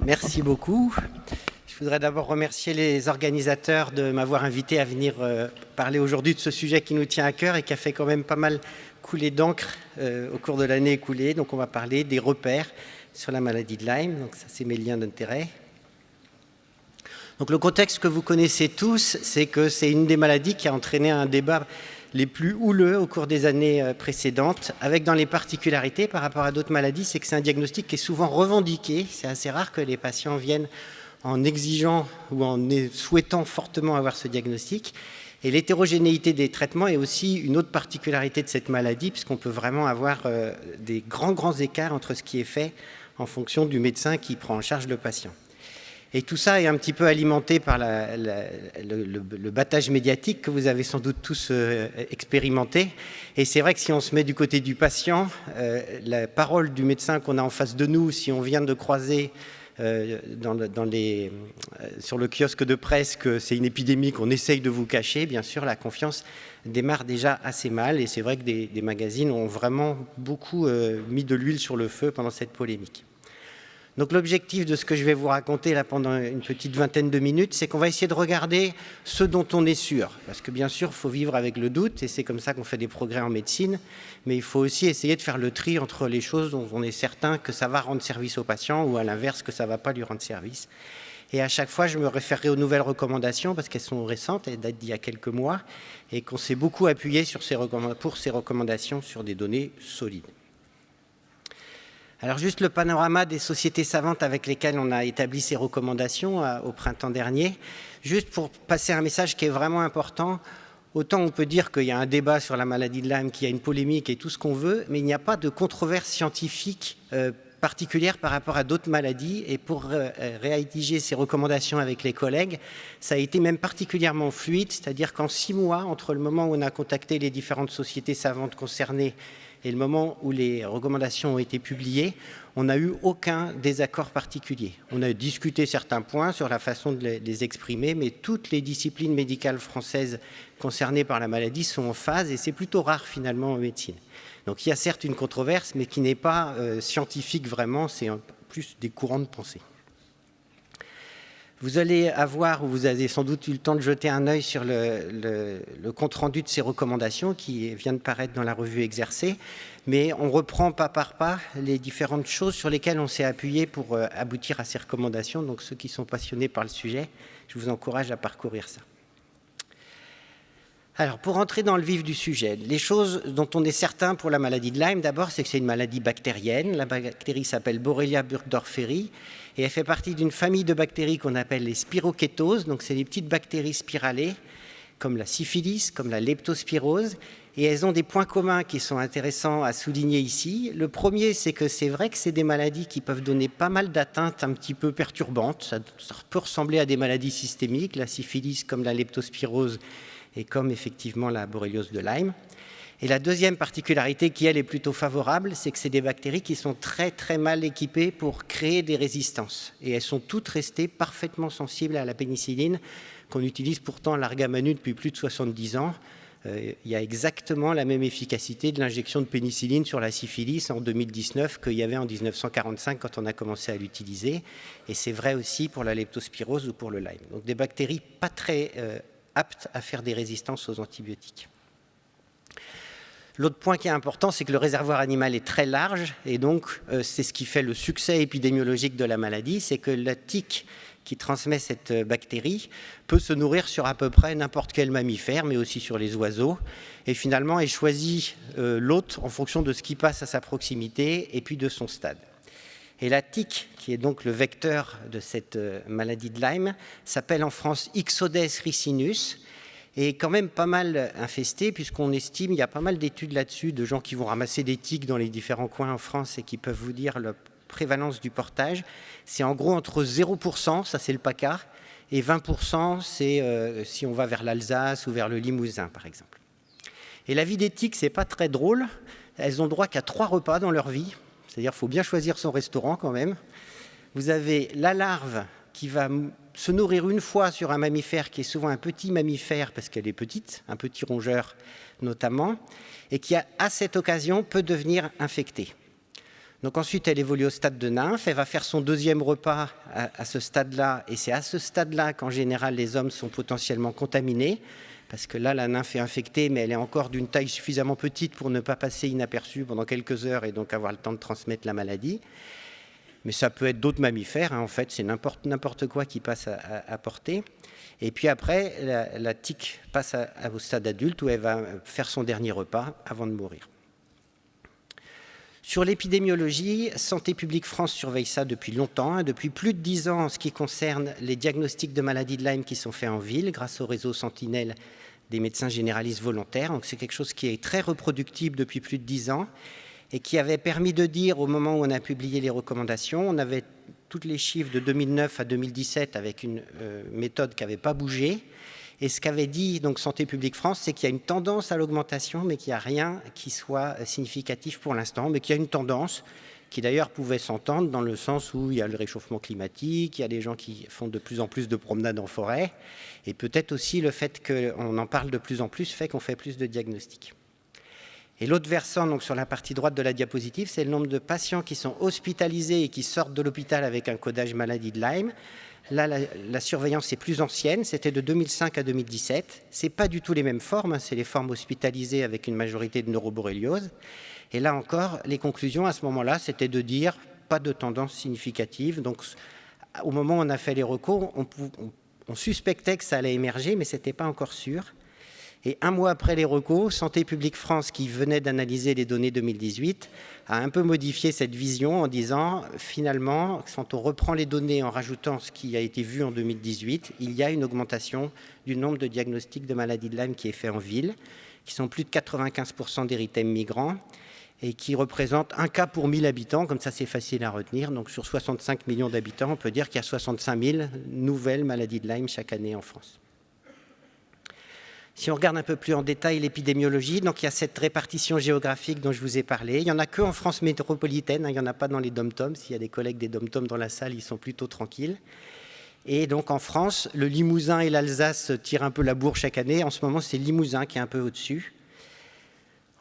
Merci beaucoup. Je voudrais d'abord remercier les organisateurs de m'avoir invité à venir parler aujourd'hui de ce sujet qui nous tient à cœur et qui a fait quand même pas mal couler d'encre au cours de l'année écoulée. Donc on va parler des repères sur la maladie de Lyme. Donc ça, c'est mes liens d'intérêt. Donc le contexte que vous connaissez tous, c'est que c'est une des maladies qui a entraîné un débat les plus houleux au cours des années précédentes, avec dans les particularités par rapport à d'autres maladies, c'est que c'est un diagnostic qui est souvent revendiqué. C'est assez rare que les patients viennent en exigeant ou en souhaitant fortement avoir ce diagnostic. Et l'hétérogénéité des traitements est aussi une autre particularité de cette maladie, puisqu'on peut vraiment avoir des grands écarts entre ce qui est fait en fonction du médecin qui prend en charge le patient. Et tout ça est un petit peu alimenté par le battage médiatique que vous avez sans doute tous expérimenté. Et c'est vrai que si on se met du côté du patient, la parole du médecin qu'on a en face de nous, si on vient de croiser sur le kiosque de presse que c'est une épidémie qu'on essaye de vous cacher, bien sûr, la confiance démarre déjà assez mal. Et c'est vrai que des magazines ont vraiment beaucoup mis de l'huile sur le feu pendant cette polémique. Donc l'objectif de ce que je vais vous raconter là pendant une petite vingtaine de minutes, c'est qu'on va essayer de regarder ce dont on est sûr. Parce que bien sûr, il faut vivre avec le doute et c'est comme ça qu'on fait des progrès en médecine. Mais il faut aussi essayer de faire le tri entre les choses dont on est certain que ça va rendre service au patient ou à l'inverse que ça ne va pas lui rendre service. Et à chaque fois, je me référerai aux nouvelles recommandations parce qu'elles sont récentes, elles datent d'il y a quelques mois et qu'on s'est beaucoup appuyé pour ces recommandations sur des données solides. Alors juste le panorama des sociétés savantes avec lesquelles on a établi ces recommandations au printemps dernier, juste pour passer un message qui est vraiment important. Autant on peut dire qu'il y a un débat sur la maladie de Lyme, qu'il y a une polémique et tout ce qu'on veut, mais il n'y a pas de controverse scientifique particulière par rapport à d'autres maladies. Et pour rédiger ces recommandations avec les collègues, ça a été même particulièrement fluide, c'est-à-dire qu'en 6 mois, entre le moment où on a contacté les différentes sociétés savantes concernées et le moment où les recommandations ont été publiées, on n'a eu aucun désaccord particulier. On a discuté certains points sur la façon de les exprimer, mais toutes les disciplines médicales françaises concernées par la maladie sont en phase, et c'est plutôt rare finalement en médecine. Donc il y a certes une controverse, mais qui n'est pas scientifique vraiment, c'est plus des courants de pensée. Vous allez avoir, ou vous avez sans doute eu le temps de jeter un œil sur le compte-rendu de ces recommandations qui vient de paraître dans la revue Exercer, mais on reprend pas par pas les différentes choses sur lesquelles on s'est appuyé pour aboutir à ces recommandations. Donc ceux qui sont passionnés par le sujet, je vous encourage à parcourir ça. Alors, pour entrer dans le vif du sujet, les choses dont on est certain pour la maladie de Lyme, d'abord, c'est que c'est une maladie bactérienne. La bactérie s'appelle Borrelia burgdorferi et elle fait partie d'une famille de bactéries qu'on appelle les spirokétoses. Donc, c'est des petites bactéries spiralées, comme la syphilis, comme la leptospirose. Et elles ont des points communs qui sont intéressants à souligner ici. Le premier, c'est que c'est vrai que c'est des maladies qui peuvent donner pas mal d'atteintes un petit peu perturbantes. Ça peut ressembler à des maladies systémiques, la syphilis comme la leptospirose, et comme effectivement la borréliose de Lyme. Et la deuxième particularité qui, elle, est plutôt favorable, c'est que c'est des bactéries qui sont très mal équipées pour créer des résistances. Et elles sont toutes restées parfaitement sensibles à la pénicilline, qu'on utilise pourtant à l'Argamanu depuis plus de 70 ans. Il y a exactement la même efficacité de l'injection de pénicilline sur la syphilis en 2019 qu'il y avait en 1945 quand on a commencé à l'utiliser. Et c'est vrai aussi pour la leptospirose ou pour le Lyme. Donc des bactéries pas très aptes à faire des résistances aux antibiotiques. L'autre point qui est important, c'est que le réservoir animal est très large et donc c'est ce qui fait le succès épidémiologique de la maladie, c'est que la tique qui transmet cette bactérie peut se nourrir sur à peu près n'importe quel mammifère, mais aussi sur les oiseaux. Et finalement, elle choisit l'hôte en fonction de ce qui passe à sa proximité et puis de son stade. Et la tique, qui est donc le vecteur de cette maladie de Lyme, s'appelle en France Ixodes ricinus, et est quand même pas mal infestée, puisqu'on estime, il y a pas mal d'études là-dessus, de gens qui vont ramasser des tiques dans les différents coins en France et qui peuvent vous dire la prévalence du portage. C'est en gros entre 0%, ça c'est le PACA, et 20%, c'est si on va vers l'Alsace ou vers le Limousin, par exemple. Et la vie des tiques, c'est pas très drôle. Elles ont droit qu'à 3 repas dans leur vie. C'est-à-dire qu'il faut bien choisir son restaurant quand même. Vous avez la larve qui va se nourrir une fois sur un mammifère qui est souvent un petit mammifère parce qu'elle est petite, un petit rongeur notamment, et qui à cette occasion peut devenir infectée. Donc ensuite, elle évolue au stade de nymphe, elle va faire son deuxième repas à ce stade-là, et c'est à ce stade-là qu'en général les hommes sont potentiellement contaminés, parce que là, la nymphe est infectée, mais elle est encore d'une taille suffisamment petite pour ne pas passer inaperçue pendant quelques heures et donc avoir le temps de transmettre la maladie. Mais ça peut être d'autres mammifères, en fait, c'est n'importe quoi qui passe à portée. Et puis après, la tique passe au stade adulte où elle va faire son dernier repas avant de mourir. Sur l'épidémiologie, Santé publique France surveille ça depuis longtemps, depuis plus de 10 ans en ce qui concerne les diagnostics de maladies de Lyme qui sont faits en ville grâce au réseau Sentinelle des médecins généralistes volontaires. Donc c'est quelque chose qui est très reproductible depuis plus de 10 ans et qui avait permis de dire au moment où on a publié les recommandations, on avait tous les chiffres de 2009 à 2017 avec une méthode qui n'avait pas bougé. Et ce qu'avait dit donc Santé publique France, c'est qu'il y a une tendance à l'augmentation, mais qu'il n'y a rien qui soit significatif pour l'instant, mais qu'il y a une tendance qui d'ailleurs pouvait s'entendre dans le sens où il y a le réchauffement climatique, il y a des gens qui font de plus en plus de promenades en forêt, et peut-être aussi le fait qu'on en parle de plus en plus fait qu'on fait plus de diagnostics. Et l'autre versant, donc sur la partie droite de la diapositive, c'est le nombre de patients qui sont hospitalisés et qui sortent de l'hôpital avec un codage maladie de Lyme. Là, la surveillance est plus ancienne, c'était de 2005 à 2017. Ce n'est pas du tout les mêmes formes, c'est les formes hospitalisées avec une majorité de neuroborréliose. Et là encore, les conclusions à ce moment-là, c'était de dire pas de tendance significative. Donc, au moment où on a fait les recours, on suspectait que ça allait émerger, mais ce n'était pas encore sûr. Et un mois après les recours, Santé publique France, qui venait d'analyser les données 2018, a un peu modifié cette vision en disant, finalement, quand on reprend les données en rajoutant ce qui a été vu en 2018, il y a une augmentation du nombre de diagnostics de maladies de Lyme qui est fait en ville, qui sont plus de 95% d'érythèmes migrants et qui représentent un cas pour 1000 habitants, comme ça c'est facile à retenir. Donc sur 65 millions d'habitants, on peut dire qu'il y a 65 000 nouvelles maladies de Lyme chaque année en France. Si on regarde un peu plus en détail l'épidémiologie, donc il y a cette répartition géographique dont je vous ai parlé. Il n'y en a que en France métropolitaine, il n'y en a pas dans les dom-toms. S'il y a des collègues des dom-toms dans la salle, ils sont plutôt tranquilles. Et donc en France, le Limousin et l'Alsace tirent un peu la bourre chaque année. En ce moment, c'est le Limousin qui est un peu au-dessus.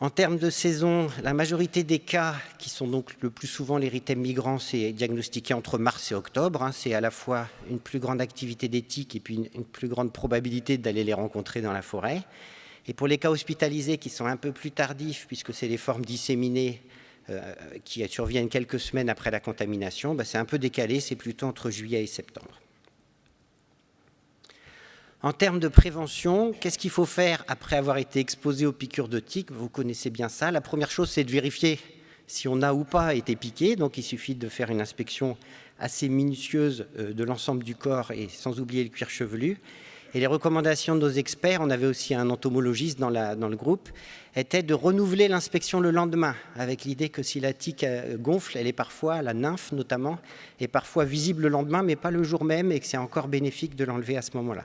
En termes de saison, la majorité des cas, qui sont donc le plus souvent l'érythème migrant, c'est diagnostiqué entre mars et octobre. C'est à la fois une plus grande activité des tiques et puis une plus grande probabilité d'aller les rencontrer dans la forêt. Et pour les cas hospitalisés qui sont un peu plus tardifs, puisque c'est les formes disséminées qui surviennent quelques semaines après la contamination, c'est un peu décalé, c'est plutôt entre juillet et septembre. En termes de prévention, qu'est-ce qu'il faut faire après avoir été exposé aux piqûres de tiques? Vous connaissez bien ça. La première chose, c'est de vérifier si on a ou pas été piqué. Donc, il suffit de faire une inspection assez minutieuse de l'ensemble du corps et sans oublier le cuir chevelu. Et les recommandations de nos experts, on avait aussi un entomologiste dans le groupe, étaient de renouveler l'inspection le lendemain, avec l'idée que si la tique gonfle, elle est parfois, la nymphe notamment, est parfois visible le lendemain, mais pas le jour même, et que c'est encore bénéfique de l'enlever à ce moment-là.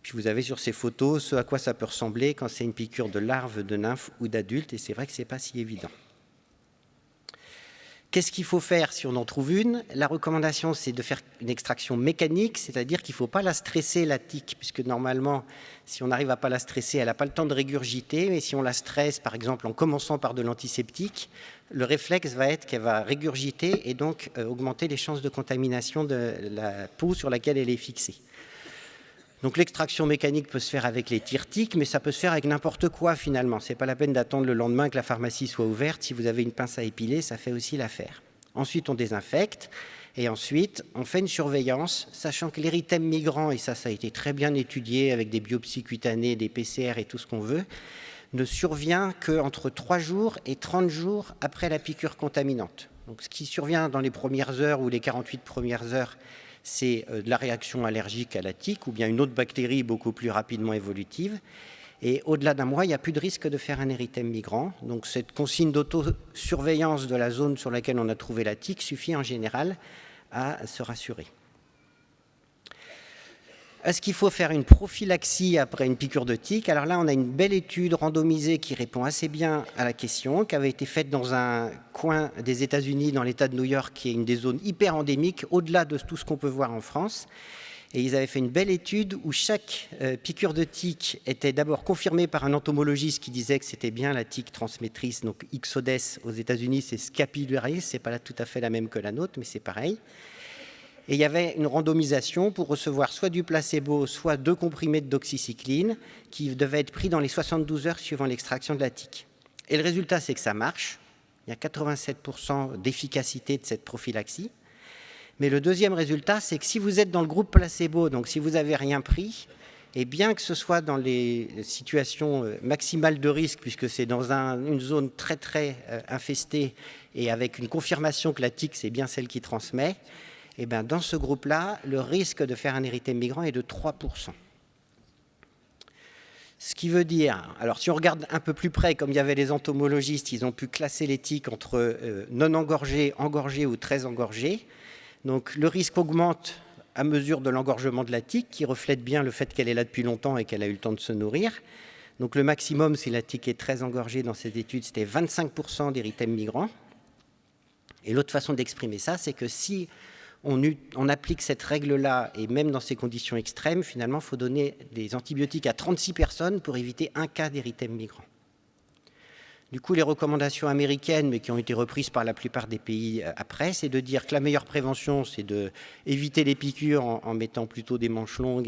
Puis vous avez sur ces photos ce à quoi ça peut ressembler quand c'est une piqûre de larve, de nymphe ou d'adulte, et c'est vrai que ce n'est pas si évident. Qu'est-ce qu'il faut faire si on en trouve une? La recommandation, c'est de faire une extraction mécanique, c'est-à-dire qu'il ne faut pas la stresser, la tique, puisque normalement, si on n'arrive à pas la stresser, elle n'a pas le temps de régurgiter, mais si on la stresse, par exemple, en commençant par de l'antiseptique, le réflexe va être qu'elle va régurgiter et donc augmenter les chances de contamination de la peau sur laquelle elle est fixée. Donc l'extraction mécanique peut se faire avec les tire-tiques, mais ça peut se faire avec n'importe quoi finalement. Ce n'est pas la peine d'attendre le lendemain que la pharmacie soit ouverte. Si vous avez une pince à épiler, ça fait aussi l'affaire. Ensuite, on désinfecte et ensuite, on fait une surveillance, sachant que l'érythème migrant, et ça a été très bien étudié avec des biopsies cutanées, des PCR et tout ce qu'on veut, ne survient qu'entre 3 jours et 30 jours après la piqûre contaminante. Donc ce qui survient dans les premières heures ou les 48 premières heures, c'est de la réaction allergique à la tique ou bien une autre bactérie beaucoup plus rapidement évolutive. Et au-delà d'un mois, il n'y a plus de risque de faire un érythème migrant. Donc cette consigne d'autosurveillance de la zone sur laquelle on a trouvé la tique suffit en général à se rassurer. Est-ce qu'il faut faire une prophylaxie après une piqûre de tique? Alors là, on a une belle étude randomisée qui répond assez bien à la question, qui avait été faite dans un coin des États-Unis, dans l'État de New York, qui est une des zones hyper endémiques, au-delà de tout ce qu'on peut voir en France. Et ils avaient fait une belle étude où chaque piqûre de tique était d'abord confirmée par un entomologiste qui disait que c'était bien la tique transmettrice, donc Ixodes aux États-Unis, c'est Scapularis, c'est pas tout à fait la même que la nôtre, mais c'est pareil. Et il y avait une randomisation pour recevoir soit du placebo, soit 2 comprimés de doxycycline qui devaient être pris dans les 72 heures suivant l'extraction de la tique. Et le résultat, c'est que ça marche. Il y a 87% d'efficacité de cette prophylaxie. Mais le deuxième résultat, c'est que si vous êtes dans le groupe placebo, donc si vous n'avez rien pris, et bien que ce soit dans les situations maximales de risque, puisque c'est dans une zone très très infestée et avec une confirmation que la tique, c'est bien celle qui transmet, et bien dans ce groupe-là, le risque de faire un érythème migrant est de 3%. Ce qui veut dire, alors si on regarde un peu plus près, comme il y avait les entomologistes, ils ont pu classer les tiques entre non engorgés, engorgés ou très engorgés. Donc le risque augmente à mesure de l'engorgement de la tique, qui reflète bien le fait qu'elle est là depuis longtemps et qu'elle a eu le temps de se nourrir. Donc le maximum, si la tique est très engorgée dans cette étude, c'était 25% d'érythème migrant. Et l'autre façon d'exprimer ça, c'est que si on applique cette règle-là, et même dans ces conditions extrêmes, finalement, il faut donner des antibiotiques à 36 personnes pour éviter un cas d'érythème migrant. Du coup, les recommandations américaines, mais qui ont été reprises par la plupart des pays après, c'est de dire que la meilleure prévention, c'est d'éviter les piqûres en mettant plutôt des manches longues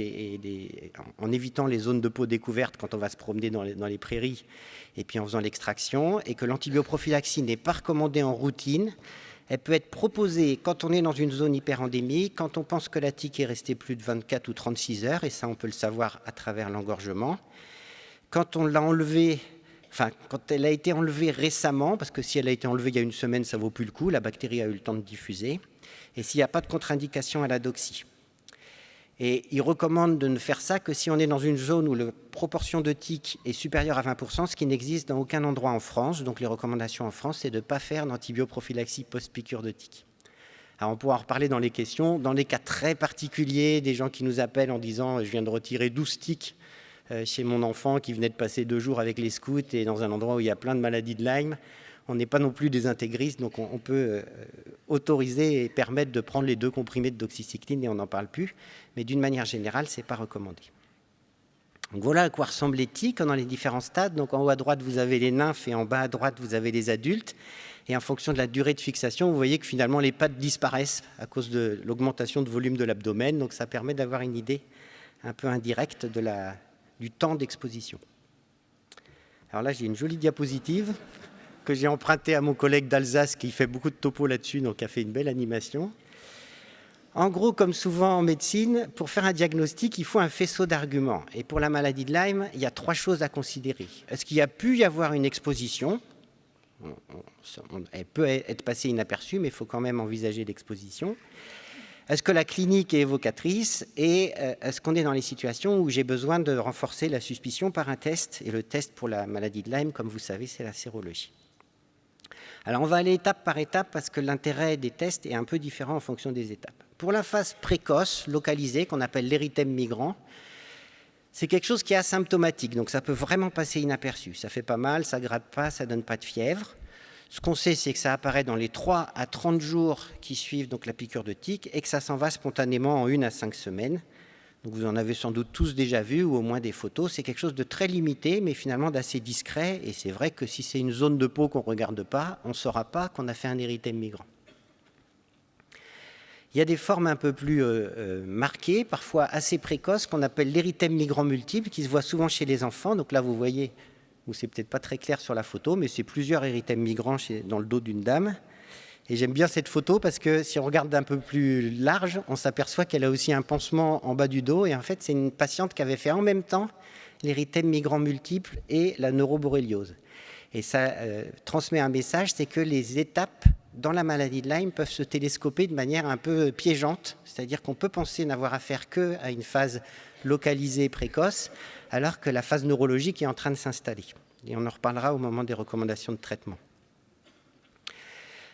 en évitant les zones de peau découvertes quand on va se promener dans les prairies, et puis en faisant l'extraction, et que l'antibioprophylaxie n'est pas recommandée en routine. Elle peut être proposée quand on est dans une zone hyperendémique, quand on pense que la tique est restée plus de 24 ou 36 heures, et ça on peut le savoir à travers l'engorgement. Quand on l'a enlevée, enfin quand elle a été enlevée récemment, parce que si elle a été enlevée il y a une semaine, ça ne vaut plus le coup, la bactérie a eu le temps de diffuser, et s'il n'y a pas de contre-indication à la doxy. Et il recommande de ne faire ça que si on est dans une zone où la proportion de tiques est supérieure à 20%, ce qui n'existe dans aucun endroit en France. Donc les recommandations en France, c'est de ne pas faire d'antibioprophylaxie post-piqûre de tiques. Alors on pourra en reparler dans les questions. Dans les cas très particuliers, des gens qui nous appellent en disant « je viens de retirer 12 tiques chez mon enfant qui venait de passer 2 jours avec les scouts et dans un endroit où il y a plein de maladies de Lyme », on n'est pas non plus des intégristes, donc on peut autoriser et permettre de prendre les 2 comprimés de doxycycline et on n'en parle plus. Mais d'une manière générale, ce n'est pas recommandé. Donc voilà à quoi ressemblent les tiques dans les différents stades. Donc en haut à droite, vous avez les nymphes et en bas à droite, vous avez les adultes. Et en fonction de la durée de fixation, vous voyez que finalement les pattes disparaissent à cause de l'augmentation de volume de l'abdomen. Donc ça permet d'avoir une idée un peu indirecte du temps d'exposition. Alors là, j'ai une jolie diapositive que j'ai emprunté à mon collègue d'Alsace qui fait beaucoup de topo là-dessus, donc qui a fait une belle animation. En gros, comme souvent en médecine, pour faire un diagnostic, il faut un faisceau d'arguments. Et pour la maladie de Lyme, il y a 3 choses à considérer. Est-ce qu'il y a pu y avoir une exposition ? Elle peut être passée inaperçue, mais il faut quand même envisager l'exposition. Est-ce que la clinique est évocatrice ? Et est-ce qu'on est dans les situations où j'ai besoin de renforcer la suspicion par un test ? Et le test pour la maladie de Lyme, comme vous savez, c'est la sérologie. Alors on va aller étape par étape parce que l'intérêt des tests est un peu différent en fonction des étapes. Pour la phase précoce, localisée, qu'on appelle l'érythème migrant, c'est quelque chose qui est asymptomatique, donc ça peut vraiment passer inaperçu. Ça fait pas mal, ça gratte pas, ça donne pas de fièvre. Ce qu'on sait, c'est que ça apparaît dans les 3 à 30 jours qui suivent donc la piqûre de tique et que ça s'en va spontanément en 1 à 5 semaines. Donc vous en avez sans doute tous déjà vu ou au moins des photos. C'est quelque chose de très limité, mais finalement d'assez discret. Et c'est vrai que si c'est une zone de peau qu'on ne regarde pas, on ne saura pas qu'on a fait un érythème migrant. Il y a des formes un peu plus marquées, parfois assez précoces, qu'on appelle l'érythème migrant multiple, qui se voit souvent chez les enfants. Donc là, vous voyez, ou c'est peut-être pas très clair sur la photo, mais c'est plusieurs érythèmes migrants dans le dos d'une dame. Et j'aime bien cette photo parce que si on regarde d'un peu plus large, on s'aperçoit qu'elle a aussi un pansement en bas du dos. Et en fait, c'est une patiente qui avait fait en même temps l'érythème migrant multiple et la neuroborréliose. Et ça transmet un message, c'est que les étapes dans la maladie de Lyme peuvent se télescoper de manière un peu piégeante. C'est-à-dire qu'on peut penser n'avoir affaire qu'à une phase localisée précoce, alors que la phase neurologique est en train de s'installer. Et on en reparlera au moment des recommandations de traitement.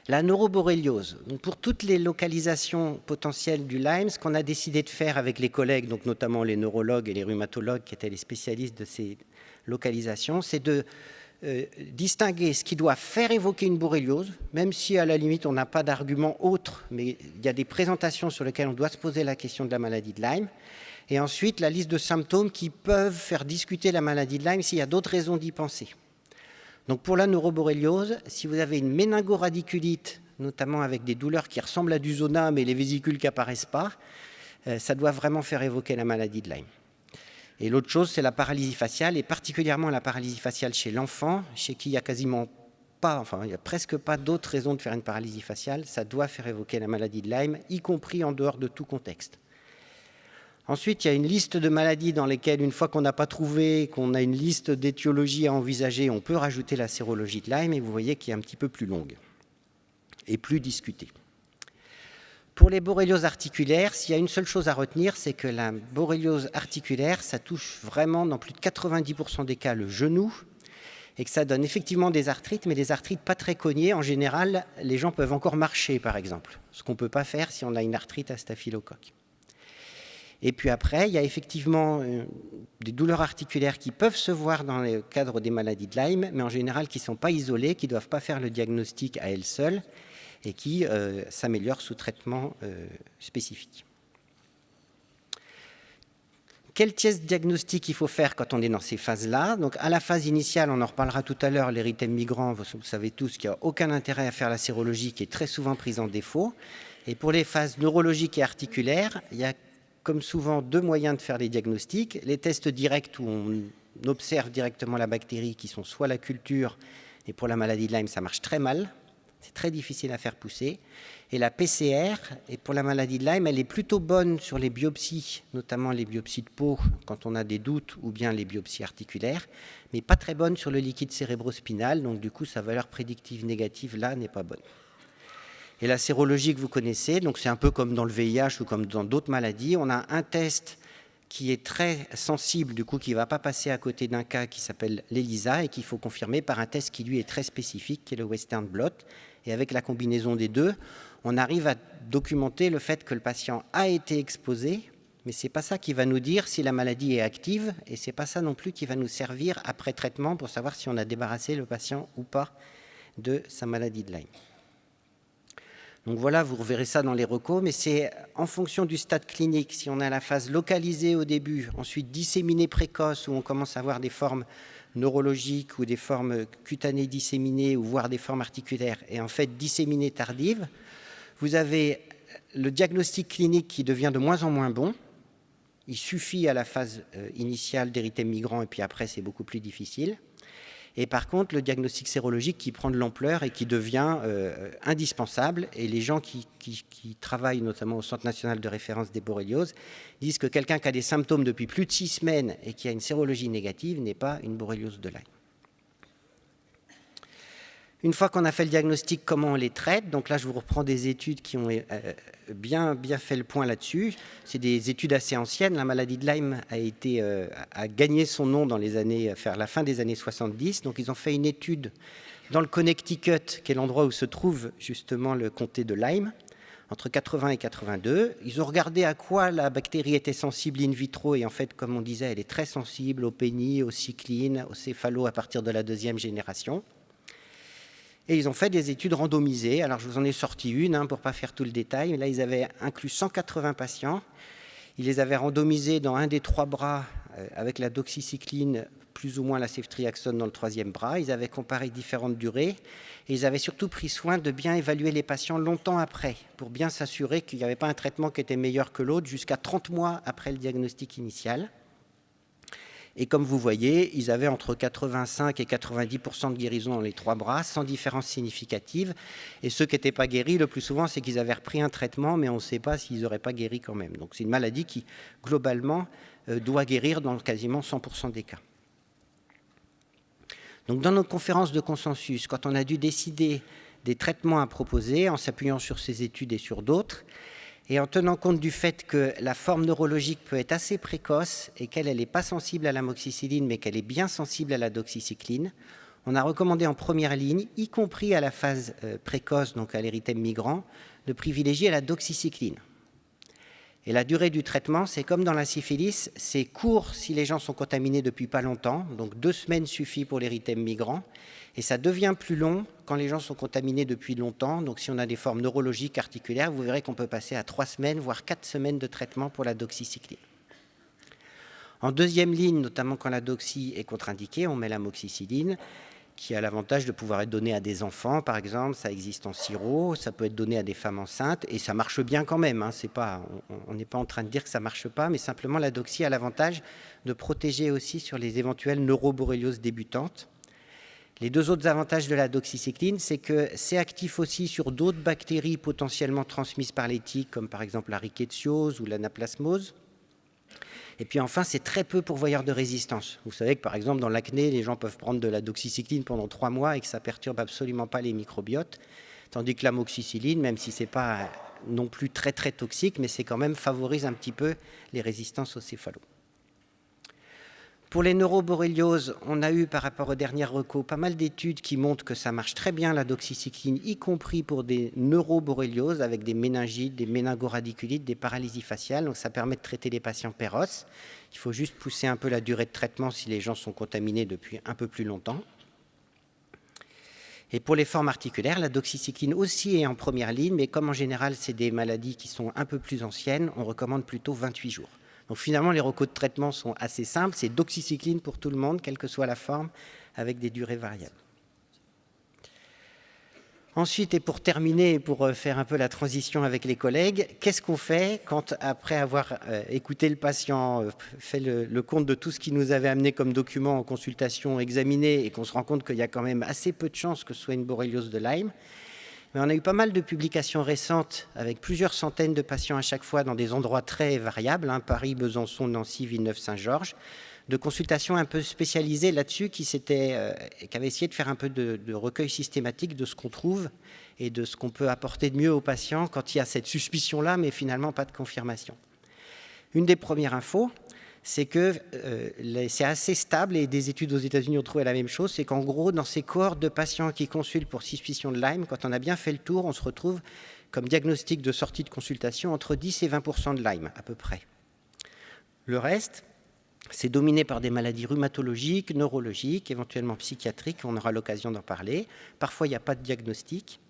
La neuroborréliose. Donc pour toutes les localisations potentielles du Lyme, ce qu'on a décidé de faire avec les collègues, donc notamment les neurologues et les rhumatologues qui étaient les spécialistes de ces localisations, c'est de distinguer ce qui doit faire évoquer une borréliose, même si à la limite on n'a pas d'argument autre, mais il y a des présentations sur lesquelles on doit se poser la question de la maladie de Lyme, et ensuite la liste de symptômes qui peuvent faire discuter la maladie de Lyme s'il y a d'autres raisons d'y penser. Donc pour la neuroborréliose, si vous avez une méningo-radiculite, notamment avec des douleurs qui ressemblent à du zona, mais les vésicules qui n'apparaissent pas, ça doit vraiment faire évoquer la maladie de Lyme. Et l'autre chose, c'est la paralysie faciale, et particulièrement la paralysie faciale chez l'enfant, chez qui il n'y a quasiment pas, enfin, il n'y a presque pas d'autres raisons de faire une paralysie faciale. Ça doit faire évoquer la maladie de Lyme, y compris en dehors de tout contexte. Ensuite, il y a une liste de maladies dans lesquelles, une fois qu'on n'a pas trouvé, qu'on a une liste d'étiologies à envisager, on peut rajouter la sérologie de Lyme, et vous voyez qu'elle est un petit peu plus longue et plus discutée. Pour les borrélioses articulaires, s'il y a une seule chose à retenir, c'est que la borréliose articulaire, ça touche vraiment dans plus de 90% des cas le genou, et que ça donne effectivement des arthrites, mais des arthrites pas très cognées. En général, les gens peuvent encore marcher, par exemple, ce qu'on ne peut pas faire si on a une arthrite à staphylocoque. Et puis après, il y a effectivement des douleurs articulaires qui peuvent se voir dans le cadre des maladies de Lyme, mais en général qui ne sont pas isolées, qui ne doivent pas faire le diagnostic à elles seules, et qui s'améliorent sous traitement spécifique. Quel test diagnostic il faut faire quand on est dans ces phases-là? Donc à la phase initiale, on en reparlera tout à l'heure, l'érythème migrant, vous savez tous qu'il n'y a aucun intérêt à faire la sérologie qui est très souvent prise en défaut. Et pour les phases neurologiques et articulaires, il y a comme souvent deux moyens de faire les diagnostics. Les tests directs où on observe directement la bactérie, qui sont soit la culture, et pour la maladie de Lyme, ça marche très mal. C'est très difficile à faire pousser. Et la PCR, et pour la maladie de Lyme, elle est plutôt bonne sur les biopsies, notamment les biopsies de peau, quand on a des doutes, ou bien les biopsies articulaires, mais pas très bonne sur le liquide cérébrospinal, donc du coup, sa valeur prédictive négative, là, n'est pas bonne. Et la sérologie que vous connaissez, donc c'est un peu comme dans le VIH ou comme dans d'autres maladies, on a un test qui est très sensible, du coup, qui ne va pas passer à côté d'un cas qui s'appelle l'ELISA et qu'il faut confirmer par un test qui, lui, est très spécifique, qui est le Western blot. Et avec la combinaison des deux, on arrive à documenter le fait que le patient a été exposé, mais ce n'est pas ça qui va nous dire si la maladie est active, et ce n'est pas ça non plus qui va nous servir après traitement pour savoir si on a débarrassé le patient ou pas de sa maladie de Lyme. Donc voilà, vous reverrez ça dans les recos, mais c'est en fonction du stade clinique. Si on a la phase localisée au début, ensuite disséminée précoce, où on commence à avoir des formes neurologiques ou des formes cutanées disséminées, ou voire des formes articulaires, et en fait disséminées tardives, vous avez le diagnostic clinique qui devient de moins en moins bon. Il suffit à la phase initiale d'érythème migrant, et puis après c'est beaucoup plus difficile. Et par contre, le diagnostic sérologique qui prend de l'ampleur et qui devient indispensable. Et les gens qui travaillent notamment au Centre national de référence des borrélioses disent que quelqu'un qui a des symptômes depuis plus de 6 semaines et qui a une sérologie négative n'est pas une borréliose de Lyme. Une fois qu'on a fait le diagnostic, comment on les traite? Donc là, je vous reprends des études qui ont bien fait le point là-dessus. C'est des études assez anciennes. La maladie de Lyme a gagné son nom dans les années, vers la fin des années 70. Donc ils ont fait une étude dans le Connecticut, qui est l'endroit où se trouve justement le comté de Lyme, entre 80 et 82. Ils ont regardé à quoi la bactérie était sensible in vitro, et en fait, comme on disait, elle est très sensible au pénis, au cycline, au céphalo à partir de la 2e génération. Et ils ont fait des études randomisées. Alors, je vous en ai sorti une, pour ne pas faire tout le détail. Là, ils avaient inclus 180 patients. Ils les avaient randomisés dans un des 3 bras avec la doxycycline, plus ou moins la ceftriaxone dans le 3e bras. Ils avaient comparé différentes durées. Et ils avaient surtout pris soin de bien évaluer les patients longtemps après, pour bien s'assurer qu'il n'y avait pas un traitement qui était meilleur que l'autre, jusqu'à 30 mois après le diagnostic initial. Et comme vous voyez, ils avaient entre 85 et 90% de guérison dans les 3 bras, sans différence significative. Et ceux qui n'étaient pas guéris, le plus souvent, c'est qu'ils avaient repris un traitement, mais on ne sait pas s'ils n'auraient pas guéri quand même. Donc c'est une maladie qui, globalement, doit guérir dans quasiment 100% des cas. Donc dans nos conférences de consensus, quand on a dû décider des traitements à proposer, en s'appuyant sur ces études et sur d'autres, et en tenant compte du fait que la forme neurologique peut être assez précoce et qu'elle n'est pas sensible à l'amoxicilline, mais qu'elle est bien sensible à la doxycycline, on a recommandé en première ligne, y compris à la phase précoce, donc à l'érythème migrant, de privilégier la doxycycline. Et la durée du traitement, c'est comme dans la syphilis, c'est court si les gens sont contaminés depuis pas longtemps, donc 2 semaines suffit pour l'érythème migrant, et ça devient plus long quand les gens sont contaminés depuis longtemps, donc si on a des formes neurologiques, articulaires, vous verrez qu'on peut passer à 3 semaines, voire 4 semaines de traitement pour la doxycycline. En deuxième ligne, notamment quand la doxy est contre-indiquée, on met l'amoxicilline, qui a l'avantage de pouvoir être donné à des enfants, par exemple, ça existe en sirop, ça peut être donné à des femmes enceintes, et ça marche bien quand même, hein, on n'est pas en train de dire que ça ne marche pas, mais simplement la doxy a l'avantage de protéger aussi sur les éventuelles neuroborrélioses débutantes. Les 2 autres avantages de la doxycycline, c'est que c'est actif aussi sur d'autres bactéries potentiellement transmises par les tiques, comme par exemple la rickettsiose ou l'anaplasmose. Et puis enfin, c'est très peu pourvoyeur de résistance. Vous savez que par exemple, dans l'acné, les gens peuvent prendre de la doxycycline pendant 3 mois et que ça ne perturbe absolument pas les microbiotes. Tandis que l'amoxicilline, même si ce n'est pas non plus très très toxique, mais c'est quand même favorise un petit peu les résistances au céphalo. Pour les neuroborrélioses, on a eu par rapport aux dernières recos pas mal d'études qui montrent que ça marche très bien la doxycycline, y compris pour des neuroborrélioses avec des méningites, des méningoradiculites, des paralysies faciales. Donc ça permet de traiter les patients péros. Il faut juste pousser un peu la durée de traitement si les gens sont contaminés depuis un peu plus longtemps. Et pour les formes articulaires, la doxycycline aussi est en première ligne, mais comme en général c'est des maladies qui sont un peu plus anciennes, on recommande plutôt 28 jours. Donc finalement, les recos de traitement sont assez simples. C'est doxycycline pour tout le monde, quelle que soit la forme, avec des durées variables. Ensuite, et pour terminer, pour faire un peu la transition avec les collègues, qu'est-ce qu'on fait quand, après avoir écouté le patient, fait le compte de tout ce qu'il nous avait amené comme document en consultation, examiné, et qu'on se rend compte qu'il y a quand même assez peu de chances que ce soit une borréliose de Lyme? Mais on a eu pas mal de publications récentes avec plusieurs centaines de patients à chaque fois dans des endroits très variables, hein, Paris, Besançon, Nancy, Villeneuve, Saint-Georges, de consultations un peu spécialisées là-dessus qui avaient essayé de faire un peu de recueil systématique de ce qu'on trouve et de ce qu'on peut apporter de mieux aux patients quand il y a cette suspicion-là, mais finalement pas de confirmation. Une des premières infos, c'est que c'est assez stable, et des études aux États-Unis ont trouvé la même chose, c'est qu'en gros, dans ces cohortes de patients qui consultent pour suspicion de Lyme, quand on a bien fait le tour, on se retrouve comme diagnostic de sortie de consultation entre 10 et 20% de Lyme, à peu près. Le reste, c'est dominé par des maladies rhumatologiques, neurologiques, éventuellement psychiatriques, on aura l'occasion d'en parler. Parfois, il n'y a pas de diagnostic,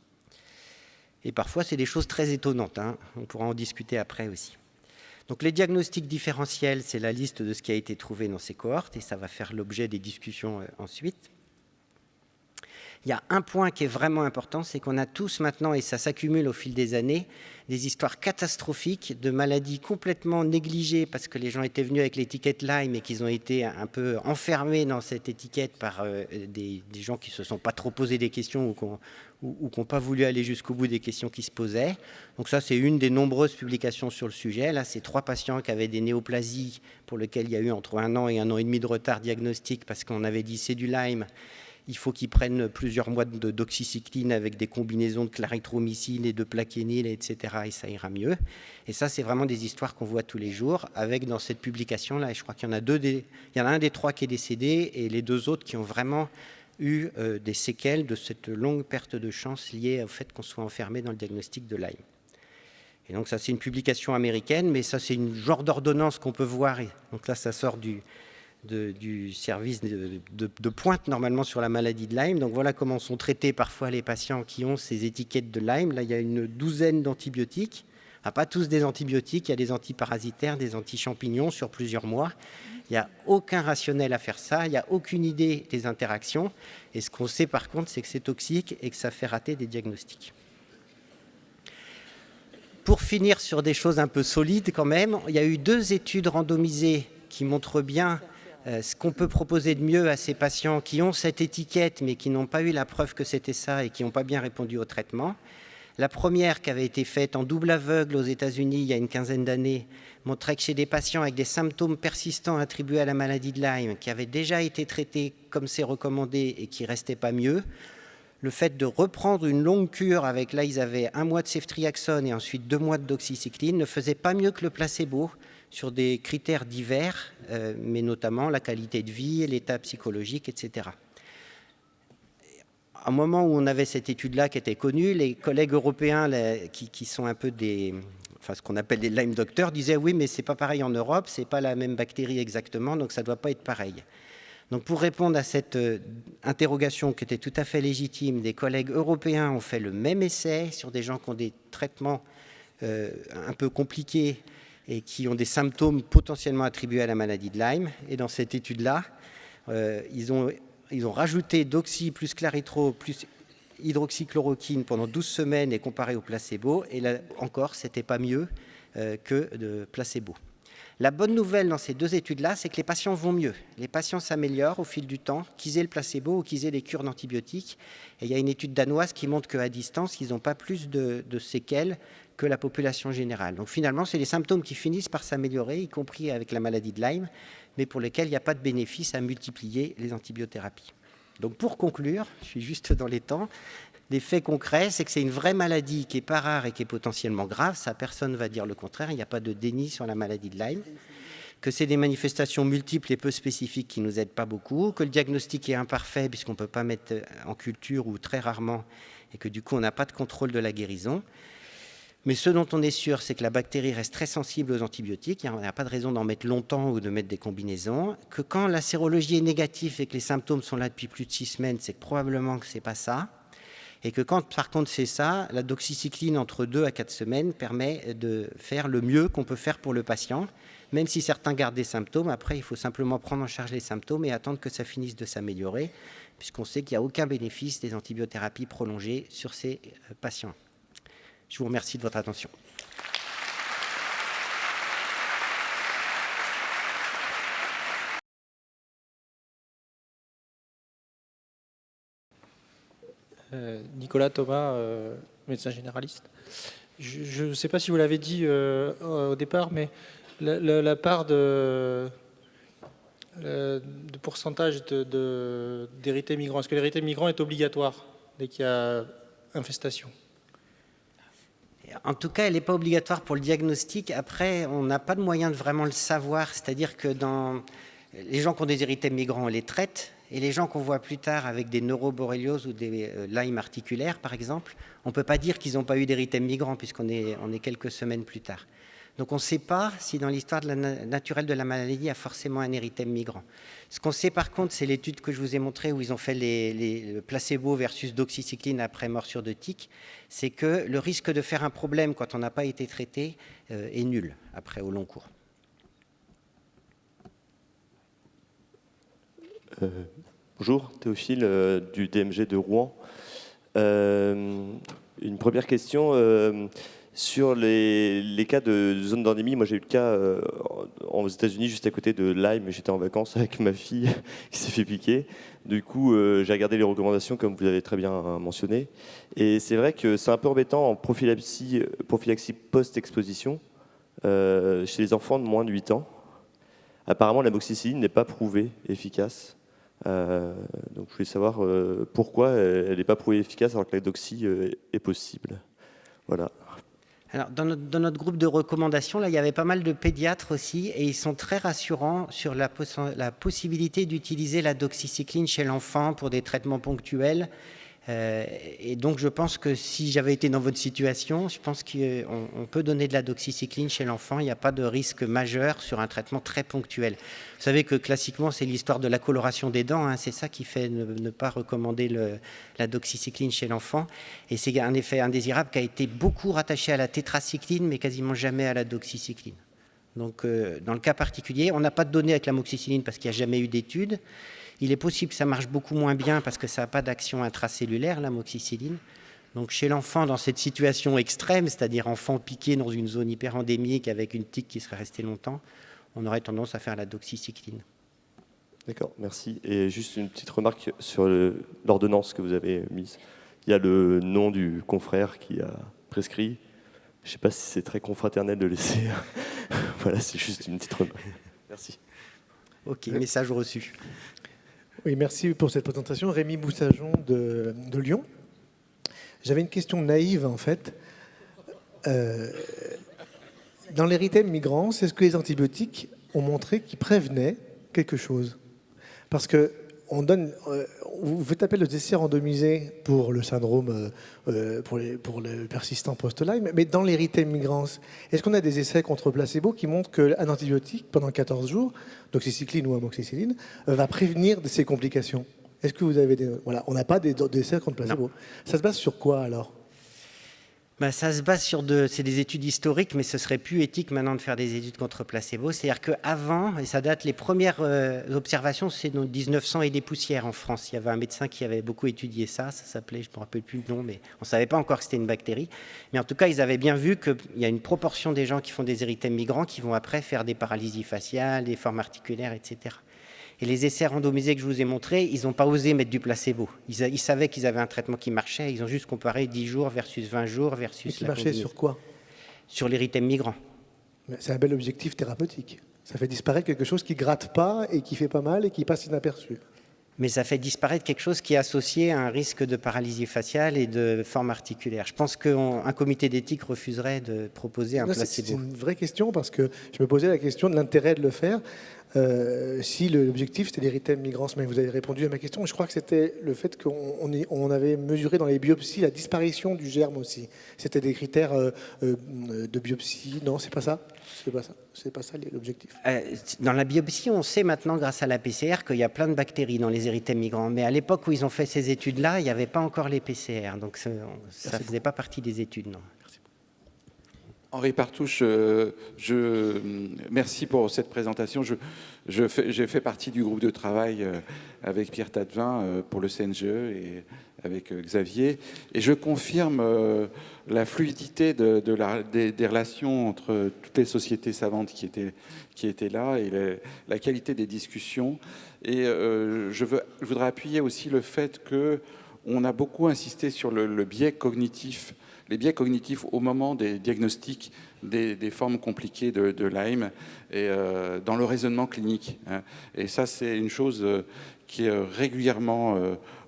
et parfois, c'est des choses très étonnantes, hein. On pourra en discuter après aussi. Donc les diagnostics différentiels, c'est la liste de ce qui a été trouvé dans ces cohortes, et ça va faire l'objet des discussions ensuite. Il y a un point qui est vraiment important, c'est qu'on a tous maintenant, et ça s'accumule au fil des années, des histoires catastrophiques de maladies complètement négligées parce que les gens étaient venus avec l'étiquette Lyme et qu'ils ont été un peu enfermés dans cette étiquette par des gens qui ne se sont pas trop posé des questions ou qui n'ont pas voulu aller jusqu'au bout des questions qui se posaient. Donc ça, c'est une des nombreuses publications sur le sujet. Là, c'est 3 patients qui avaient des néoplasies pour lesquels il y a eu entre 1 an et 1 an et demi de retard diagnostique parce qu'on avait dit c'est du Lyme. Il faut qu'ils prennent plusieurs mois de doxycycline avec des combinaisons de clarithromycine et de plaquenil, etc. Et ça ira mieux. Et ça, c'est vraiment des histoires qu'on voit tous les jours, avec dans cette publication-là, et je crois qu'il y en a il y en a un des 3 qui est décédé, et les 2 autres qui ont vraiment eu des séquelles de cette longue perte de chance liée au fait qu'on soit enfermé dans le diagnostic de Lyme. Et donc ça, c'est une publication américaine, mais ça, c'est une genre d'ordonnance qu'on peut voir. Et donc là, ça sort du service de pointe normalement sur la maladie de Lyme. Donc voilà comment sont traités parfois les patients qui ont ces étiquettes de Lyme. Là, il y a une douzaine d'antibiotiques. Pas tous des antibiotiques, il y a des antiparasitaires, des anti-champignons sur plusieurs mois. Il n'y a aucun rationnel à faire ça, il n'y a aucune idée des interactions. Et ce qu'on sait par contre, c'est que c'est toxique et que ça fait rater des diagnostics. Pour finir sur des choses un peu solides quand même, il y a eu 2 études randomisées qui montrent bien ce qu'on peut proposer de mieux à ces patients qui ont cette étiquette mais qui n'ont pas eu la preuve que c'était ça et qui n'ont pas bien répondu au traitement. La première, qui avait été faite en double aveugle aux États-Unis il y a une quinzaine d'années, montrait que chez des patients avec des symptômes persistants attribués à la maladie de Lyme, qui avaient déjà été traités comme c'est recommandé et qui ne restaient pas mieux, le fait de reprendre une longue cure avec, là ils avaient 1 mois de ceftriaxone et ensuite 2 mois de doxycycline, ne faisait pas mieux que le placebo sur des critères divers, mais notamment la qualité de vie, l'état psychologique, etc. Au moment où on avait cette étude-là qui était connue, les collègues européens qui sont un peu enfin ce qu'on appelle les Lyme doctors, disaient oui, mais c'est pas pareil en Europe, c'est pas la même bactérie exactement, donc ça doit pas être pareil. Donc pour répondre à cette interrogation qui était tout à fait légitime, des collègues européens ont fait le même essai sur des gens qui ont des traitements un peu compliqués et qui ont des symptômes potentiellement attribués à la maladie de Lyme. Et dans cette étude-là, ils ont rajouté doxy plus claritro plus hydroxychloroquine pendant 12 semaines et comparé au placebo. Et là encore, ce n'était pas mieux que de placebo. La bonne nouvelle dans ces deux études-là, c'est que les patients vont mieux. Les patients s'améliorent au fil du temps, qu'ils aient le placebo ou qu'ils aient les cures d'antibiotiques. Et il y a une étude danoise qui montre qu'à distance, ils n'ont pas plus de séquelles que la population générale. Donc finalement, c'est les symptômes qui finissent par s'améliorer, y compris avec la maladie de Lyme, mais pour lesquels il n'y a pas de bénéfice à multiplier les antibiothérapies. Donc pour conclure, je suis juste dans les temps, des faits concrets, c'est que c'est une vraie maladie qui n'est pas rare et qui est potentiellement grave. Ça, personne ne va dire le contraire. Il n'y a pas de déni sur la maladie de Lyme. Que c'est des manifestations multiples et peu spécifiques qui ne nous aident pas beaucoup. Que le diagnostic est imparfait puisqu'on ne peut pas mettre en culture ou très rarement et que du coup, on n'a pas de contrôle de la guérison. Mais ce dont on est sûr, c'est que la bactérie reste très sensible aux antibiotiques. Il n'y a pas de raison d'en mettre longtemps ou de mettre des combinaisons. Que quand la sérologie est négative et que les symptômes sont là depuis plus de 6 semaines, c'est probablement que ce n'est pas ça. Et que quand, par contre, c'est ça, la doxycycline entre 2 à 4 semaines permet de faire le mieux qu'on peut faire pour le patient. Même si certains gardent des symptômes, après, il faut simplement prendre en charge les symptômes et attendre que ça finisse de s'améliorer, puisqu'on sait qu'il n'y a aucun bénéfice des antibiothérapies prolongées sur ces patients. Je vous remercie de votre attention. Nicolas Thomas, médecin généraliste. Je ne sais pas si vous l'avez dit au départ, mais la part de pourcentage d'érythème migrant, est-ce que l'érythème migrant est obligatoire dès qu'il y a infestation? En tout cas, elle n'est pas obligatoire pour le diagnostic. Après, on n'a pas de moyen de vraiment le savoir. C'est-à-dire que dans les gens qui ont des érythèmes migrants, on les traite. Et les gens qu'on voit plus tard avec des neuroborrélioses ou des Lyme articulaires, par exemple, on ne peut pas dire qu'ils n'ont pas eu d'érythème migrant puisqu'on est quelques semaines plus tard. Donc on ne sait pas si dans l'histoire naturelle de la maladie, il y a forcément un érythème migrant. Ce qu'on sait par contre, c'est l'étude que je vous ai montrée où ils ont fait le placebo versus doxycycline après morsure de tique, c'est que le risque de faire un problème quand on n'a pas été traité est nul après au long cours. Bonjour, Théophile du DMG de Rouen. Une première question sur les cas de zone d'endémie. Moi, j'ai eu le cas aux États-Unis, juste à côté de Lyme. J'étais en vacances avec ma fille qui s'est fait piquer. Du coup, j'ai regardé les recommandations, comme vous avez très bien mentionné. Et c'est vrai que c'est un peu embêtant en prophylaxie post-exposition chez les enfants de moins de 8 ans. Apparemment, l'amoxicilline n'est pas prouvée efficace. Donc je voulais savoir pourquoi elle n'est pas prouvée efficace alors que la doxy est possible. Voilà. Alors, dans notre groupe de recommandations, là, il y avait pas mal de pédiatres aussi, et ils sont très rassurants sur la possibilité d'utiliser la doxycycline chez l'enfant pour des traitements ponctuels. Et donc, je pense que si j'avais été dans votre situation, je pense qu'on peut donner de la doxycycline chez l'enfant. Il n'y a pas de risque majeur sur un traitement très ponctuel. Vous savez que classiquement, c'est l'histoire de la coloration des dents. Hein, c'est ça qui fait ne pas recommander la doxycycline chez l'enfant. Et c'est un effet indésirable qui a été beaucoup rattaché à la tétracycline, mais quasiment jamais à la doxycycline. Donc, dans le cas particulier, on n'a pas de données avec l'amoxicilline parce qu'il n'y a jamais eu d'études. Il est possible que ça marche beaucoup moins bien parce que ça n'a pas d'action intracellulaire, l'amoxicilline. Donc chez l'enfant, dans cette situation extrême, c'est-à-dire enfant piqué dans une zone hyperendémique avec une tique qui serait restée longtemps, on aurait tendance à faire la doxycycline. D'accord, merci. Et juste une petite remarque sur l'ordonnance que vous avez mise. Il y a le nom du confrère qui a prescrit. Je ne sais pas si c'est très confraternel de laisser. Voilà, c'est juste une petite remarque. Merci. Ok, message reçu. Oui, merci pour cette présentation. Rémi Boussageon de Lyon. J'avais une question naïve, en fait. Dans l'érythème migrans, est-ce que les antibiotiques ont montré qu'ils prévenaient quelque chose? Parce qu'on vous faites appel aux essais randomisés pour le syndrome, pour le persistant post-Lyme, mais dans l'érythème migrans, est-ce qu'on a des essais contre placebo qui montrent qu'un antibiotique pendant 14 jours, doxycycline ou amoxicilline, va prévenir de ces complications? Est-ce que vous avez des... Voilà, on n'a pas d'essais contre placebo. Non. Ça se base sur quoi alors? Ça se base sur c'est des études historiques, mais ce serait plus éthique maintenant de faire des études contre placebo. C'est-à-dire qu'avant, et ça date, les premières observations, c'est dans 1900 et des poussières en France. Il y avait un médecin qui avait beaucoup étudié ça s'appelait, je ne me rappelle plus le nom, mais on ne savait pas encore que c'était une bactérie. Mais en tout cas, ils avaient bien vu qu'il y a une proportion des gens qui font des érythèmes migrants qui vont après faire des paralysies faciales, des formes articulaires, etc. Et les essais randomisés que je vous ai montrés, ils n'ont pas osé mettre du placebo. Ils savaient qu'ils avaient un traitement qui marchait. Ils ont juste comparé 10 jours versus 20 jours versus... Qui marchait sur quoi? Sur l'érythème migrant. C'est un bel objectif thérapeutique. Ça fait disparaître quelque chose qui gratte pas et qui fait pas mal et qui passe inaperçu. Mais ça fait disparaître quelque chose qui est associé à un risque de paralysie faciale et de forme articulaire. Je pense qu'un comité d'éthique refuserait de proposer un placebo. C'est une vraie question parce que je me posais la question de l'intérêt de le faire. Si l'objectif c'était l'érythème migrans, mais vous avez répondu à ma question. Je crois que c'était le fait qu'on avait mesuré dans les biopsies la disparition du germe aussi. C'était des critères de biopsie. Non, c'est pas ça. C'est pas ça l'objectif. Dans la biopsie, on sait maintenant grâce à la PCR qu'il y a plein de bactéries dans les érythèmes migrants. Mais à l'époque où ils ont fait ces études-là, il n'y avait pas encore les PCR. Donc ça ne faisait pas partie des études, non. Henri Partouche, merci pour cette présentation. J'ai fait partie du groupe de travail avec Pierre Tadevin pour le CNGE et avec Xavier. Et je confirme la fluidité des relations entre toutes les sociétés savantes qui étaient là et la qualité des discussions. Et je voudrais appuyer aussi le fait qu'on a beaucoup insisté sur le biais cognitif, les biais cognitifs au moment des diagnostics des formes compliquées de Lyme et dans le raisonnement clinique. Et ça, c'est une chose qui est régulièrement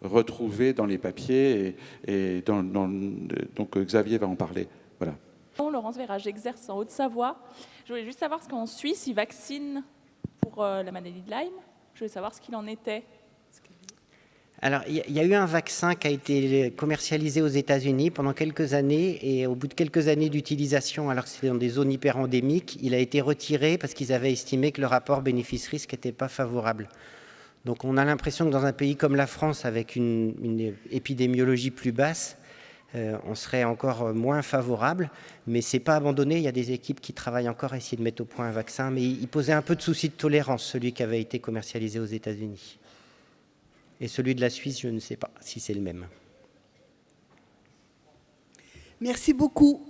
retrouvée dans les papiers et donc Xavier va en parler. Voilà. Laurence Vera, j'exerce en Haute-Savoie. Je voulais juste savoir ce qu'en Suisse, ils vaccinent pour la maladie de Lyme. Je voulais savoir ce qu'il en était. Alors, il y a eu un vaccin qui a été commercialisé aux États-Unis pendant quelques années et au bout de quelques années d'utilisation, alors que c'était dans des zones hyper-endémiques, il a été retiré parce qu'ils avaient estimé que le rapport bénéfice-risque n'était pas favorable. Donc on a l'impression que dans un pays comme la France, avec une épidémiologie plus basse, on serait encore moins favorable, mais ce n'est pas abandonné. Il y a des équipes qui travaillent encore à essayer de mettre au point un vaccin, mais il posait un peu de souci de tolérance, celui qui avait été commercialisé aux États-Unis. Et celui de la Suisse, je ne sais pas si c'est le même. Merci beaucoup.